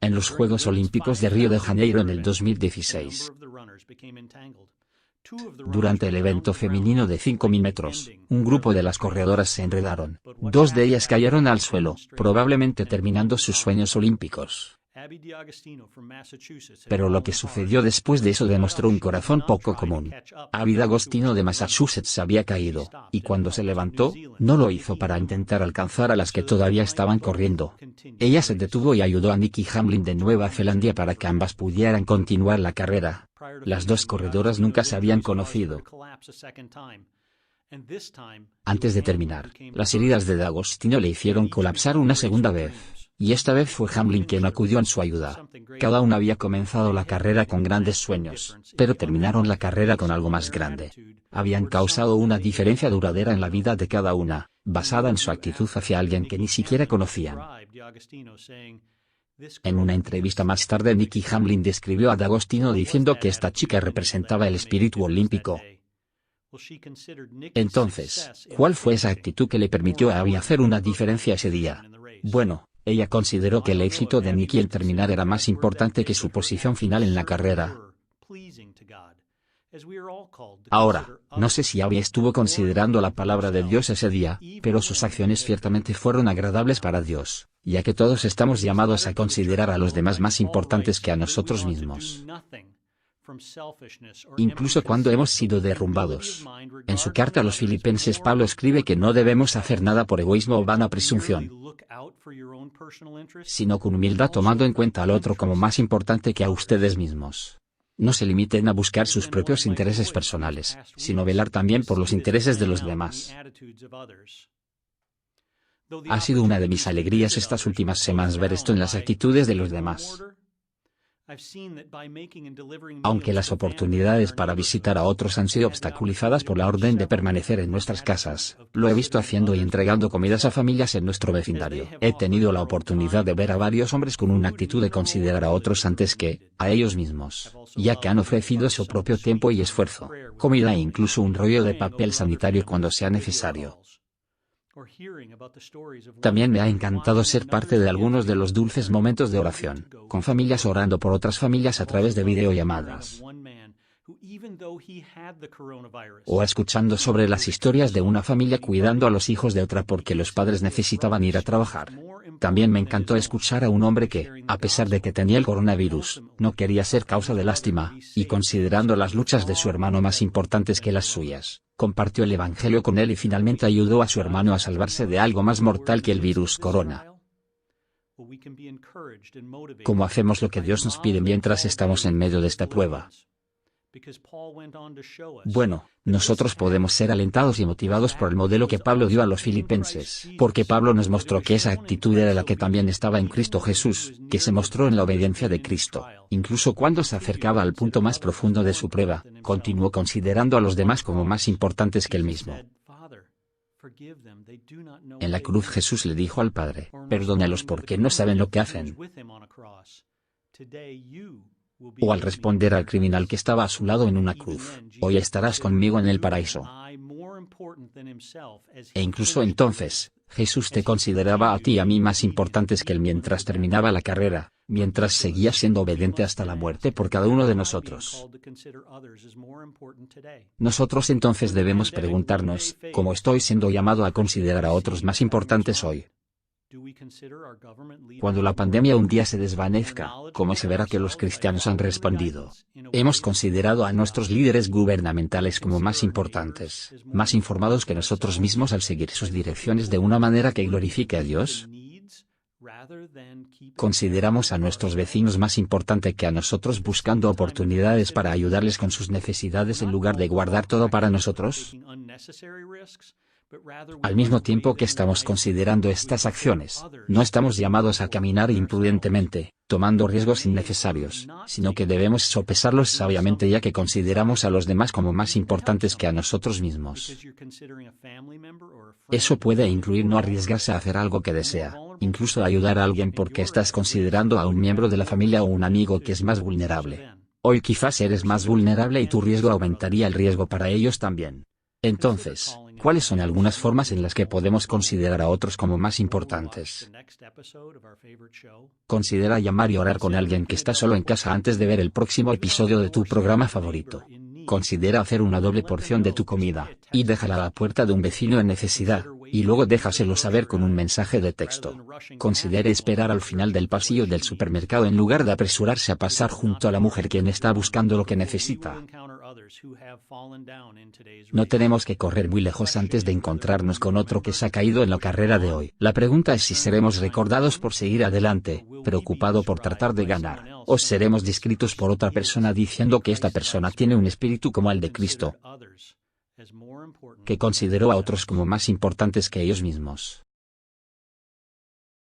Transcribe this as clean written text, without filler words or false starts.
En los Juegos Olímpicos de Río de Janeiro en el 2016. Durante el evento femenino de 5.000 metros, un grupo de las corredoras se enredaron. 2 de ellas cayeron al suelo, probablemente terminando sus sueños olímpicos. Pero lo que sucedió después de eso demostró un corazón poco común. Abby D'Agostino de Massachusetts había caído, y cuando se levantó, no lo hizo para intentar alcanzar a las que todavía estaban corriendo. Ella se detuvo y ayudó a Nikki Hamblin de Nueva Zelanda para que ambas pudieran continuar la carrera. Las 2 corredoras nunca se habían conocido. Antes de terminar, las heridas de D'Agostino le hicieron colapsar una segunda vez. Y esta vez fue Hamblin quien acudió en su ayuda. Cada una había comenzado la carrera con grandes sueños, pero terminaron la carrera con algo más grande. Habían causado una diferencia duradera en la vida de cada una, basada en su actitud hacia alguien que ni siquiera conocían. En una entrevista más tarde, Nikki Hamblin describió a D'Agostino diciendo que esta chica representaba el espíritu olímpico. Entonces, ¿cuál fue esa actitud que le permitió a Abby hacer una diferencia ese día? Bueno, ella consideró que el éxito de Nikki al terminar era más importante que su posición final en la carrera. Ahora, no sé si Abby estuvo considerando la palabra de Dios ese día, pero sus acciones ciertamente fueron agradables para Dios, ya que todos estamos llamados a considerar a los demás más importantes que a nosotros mismos. Incluso cuando hemos sido derrumbados. En su carta a los Filipenses, Pablo escribe que no debemos hacer nada por egoísmo o vana presunción, sino con humildad tomando en cuenta al otro como más importante que a ustedes mismos. No se limiten a buscar sus propios intereses personales, sino velar también por los intereses de los demás. Ha sido una de mis alegrías estas últimas semanas ver esto en las actitudes de los demás. Aunque las oportunidades para visitar a otros han sido obstaculizadas por la orden de permanecer en nuestras casas, lo he visto haciendo y entregando comidas a familias en nuestro vecindario. He tenido la oportunidad de ver a varios hombres con una actitud de considerar a otros antes que a ellos mismos, ya que han ofrecido su propio tiempo y esfuerzo, comida e incluso un rollo de papel sanitario cuando sea necesario. También me ha encantado ser parte de algunos de los dulces momentos de oración, con familias orando por otras familias a través de videollamadas. O escuchando sobre las historias de una familia cuidando a los hijos de otra porque los padres necesitaban ir a trabajar. También me encantó escuchar a un hombre que, a pesar de que tenía el coronavirus, no quería ser causa de lástima, y considerando las luchas de su hermano más importantes que las suyas, compartió el evangelio con él y finalmente ayudó a su hermano a salvarse de algo más mortal que el virus corona. ¿Cómo hacemos lo que Dios nos pide mientras estamos en medio de esta prueba? Bueno, nosotros podemos ser alentados y motivados por el modelo que Pablo dio a los filipenses, porque Pablo nos mostró que esa actitud era la que también estaba en Cristo Jesús, que se mostró en la obediencia de Cristo. Incluso cuando se acercaba al punto más profundo de su prueba, continuó considerando a los demás como más importantes que él mismo. En la cruz Jesús le dijo al Padre, perdónalos porque no saben lo que hacen. O al responder al criminal que estaba a su lado en una cruz, hoy estarás conmigo en el paraíso. E incluso entonces, Jesús te consideraba a ti y a mí más importantes que él mientras terminaba la carrera, mientras seguía siendo obediente hasta la muerte por cada uno de nosotros. Nosotros entonces debemos preguntarnos, ¿cómo estoy siendo llamado a considerar a otros más importantes hoy? Cuando la pandemia un día se desvanezca, ¿cómo se verá que los cristianos han respondido? Hemos considerado a nuestros líderes gubernamentales como más importantes, más informados que nosotros mismos al seguir sus direcciones de una manera que glorifique a Dios. ¿Consideramos a nuestros vecinos más importante que a nosotros buscando oportunidades para ayudarles con sus necesidades en lugar de guardar todo para nosotros? Al mismo tiempo que estamos considerando estas acciones, no estamos llamados a caminar imprudentemente, tomando riesgos innecesarios, sino que debemos sopesarlos sabiamente ya que consideramos a los demás como más importantes que a nosotros mismos. Eso puede incluir no arriesgarse a hacer algo que desea, incluso ayudar a alguien porque estás considerando a un miembro de la familia o un amigo que es más vulnerable. Hoy quizás eres más vulnerable y tu riesgo aumentaría el riesgo para ellos también. Entonces, ¿Cuáles son algunas formas en las que podemos considerar a otros como más importantes? Considera llamar y orar con alguien que está solo en casa antes de ver el próximo episodio de tu programa favorito. Considera hacer una doble porción de tu comida, y déjala a la puerta de un vecino en necesidad, y luego déjaselo saber con un mensaje de texto. Considere esperar al final del pasillo del supermercado en lugar de apresurarse a pasar junto a la mujer quien está buscando lo que necesita. No tenemos que correr muy lejos antes de encontrarnos con otro que se ha caído en la carrera de hoy. La pregunta es si seremos recordados por seguir adelante, preocupado por tratar de ganar, o seremos descritos por otra persona diciendo que esta persona tiene un espíritu como el de Cristo, que consideró a otros como más importantes que ellos mismos.